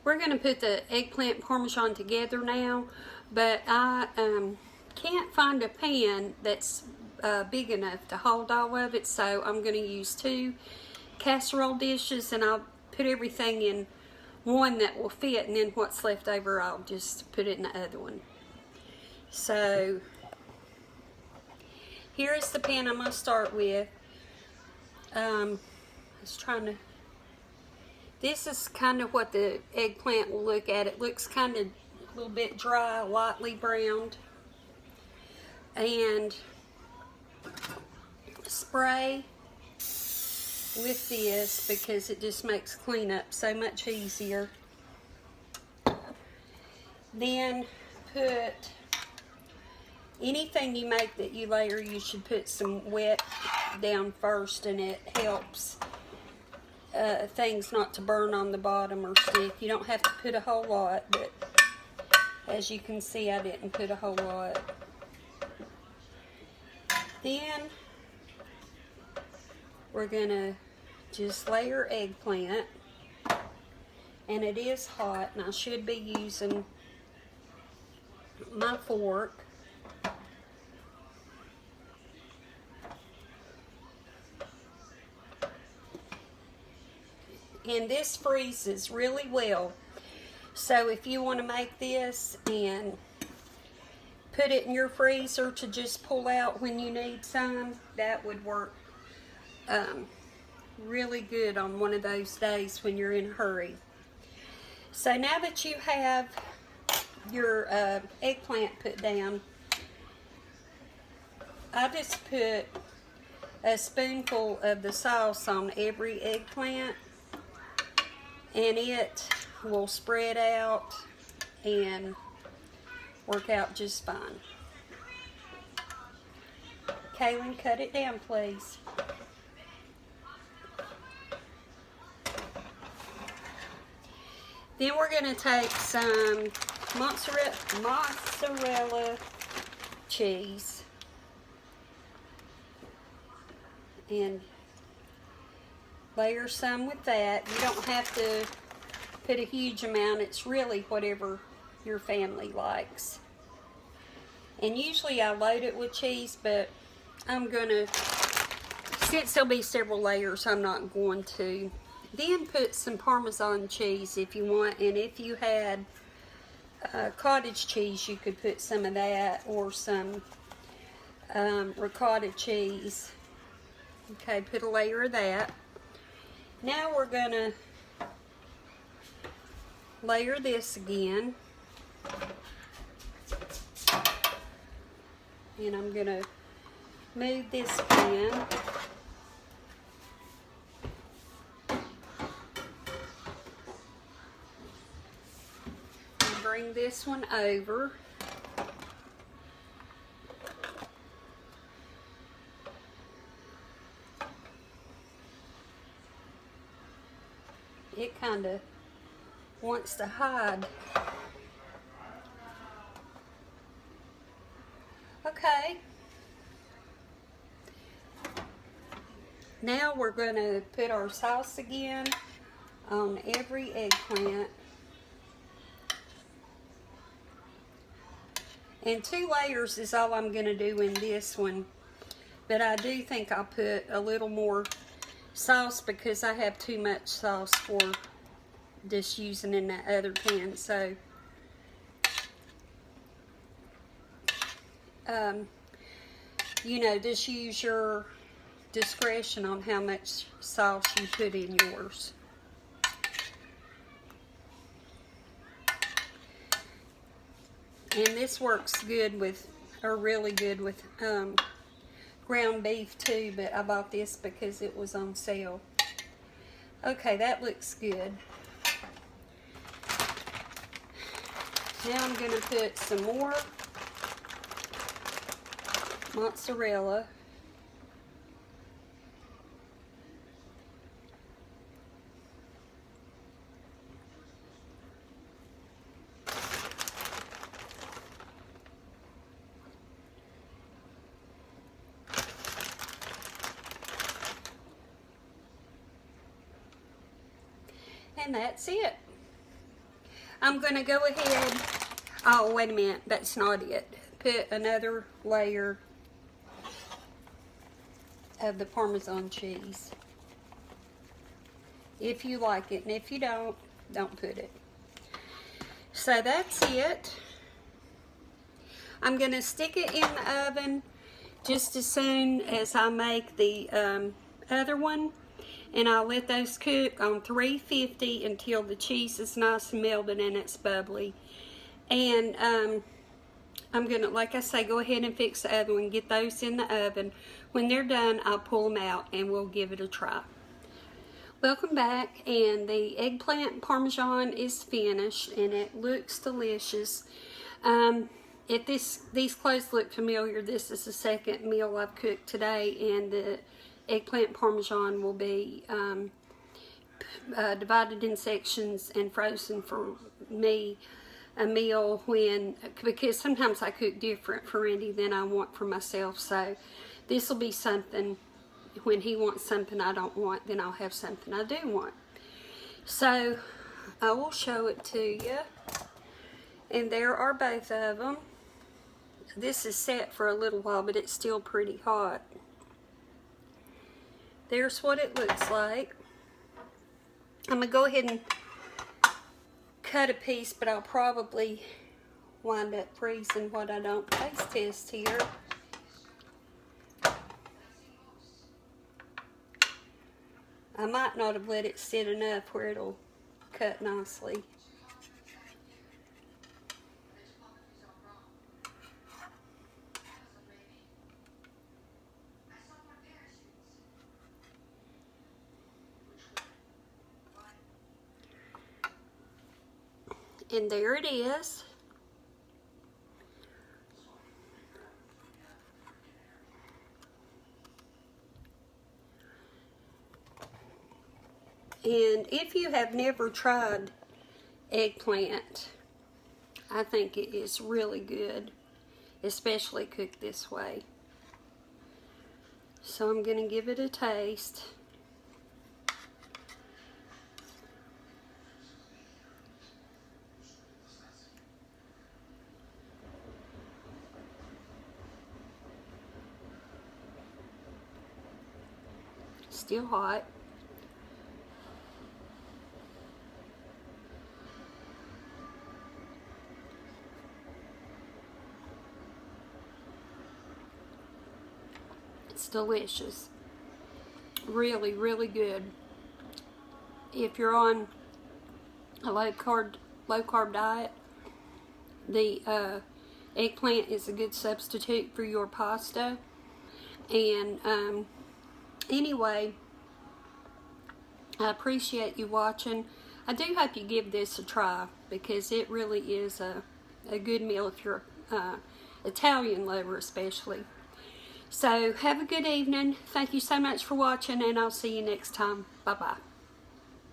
We're going to put the eggplant Parmesan together now, but I can't find a pan that's big enough to hold all of it, so I'm going to use 2 casserole dishes, and I'll put everything in one that will fit, and then what's left over I'll just put it in the other one. So here is the pan I'm going to start with. I was trying to, this is kind of what the eggplant will look at. It looks kind of a little bit dry, lightly browned. And spray with this because it just makes cleanup so much easier. Then put anything you make that you layer, you should put some wet down first, and it helps things not to burn on the bottom or stick. You don't have to put a whole lot, but as you can see, I didn't put a whole lot. Then we're gonna just layer eggplant, and it is hot, and I should be using my fork. And this freezes really well, so if you want to make this and put it in your freezer to just pull out when you need some, that would work really good on one of those days when you're in a hurry. So now that you have your eggplant put down, I just put a spoonful of the sauce on every eggplant, and it will spread out and work out just fine. Kaylin, cut it down, please. Then we're going to take some mozzarella cheese and layer some with that. You don't have to put a huge amount. It's really whatever your family likes. And usually I load it with cheese, but I'm gonna, since there'll be several layers, I'm not going to. Then put some Parmesan cheese if you want, and if you had cottage cheese, you could put some of that, or some ricotta cheese. Okay, put a layer of that. Now we're gonna layer this again, and I'm gonna move this pan. And bring this one over. It kind of wants to hide. Okay. Now we're going to put our sauce again on every eggplant. And 2 layers is all I'm going to do in this one. But I do think I'll put a little more sauce because I have too much sauce for just using in that other pan. So you know, just use your discretion on how much sauce you put in yours. And this works good with, or really good with ground beef too, but I bought this because it was on sale. Okay, that looks good. Now I'm going to put some more mozzarella. And that's it. I'm going to go ahead. Oh, wait a minute. That's not it. Put another layer of the Parmesan cheese. If you like it. And if you don't put it. So that's it. I'm going to stick it in the oven just as soon as I make the other one. And I'll let those cook on 350 until the cheese is nice and melted and it's bubbly. And I'm going to, like I say, go ahead and fix the other one, get those in the oven. When they're done, I'll pull them out and we'll give it a try. Welcome back, and the eggplant Parmesan is finished and it looks delicious. If these clothes look familiar, this is the second meal I've cooked today, and the eggplant Parmesan will be divided in sections and frozen for me a meal because sometimes I cook different for Randy than I want for myself. So this will be something when he wants something I don't want, then I'll have something I do want. So I will show it to you. And there are both of them. This is set for a little while, but it's still pretty hot. There's what it looks like. I'm going to go ahead and cut a piece, but I'll probably wind up freezing what I don't taste test here. I might not have let it sit enough where it'll cut nicely. And there it is. And if you have never tried eggplant, I think it is really good, especially cooked this way. So I'm going to give it a taste. Still hot. It's delicious. Really, really good. If you're on a low carb diet, the eggplant is a good substitute for your pasta. And anyway, I appreciate you watching. I do hope you give this a try because it really is a good meal if you're Italian lover especially. So have a good evening. Thank you so much for watching, and I'll see you next time. Bye-bye.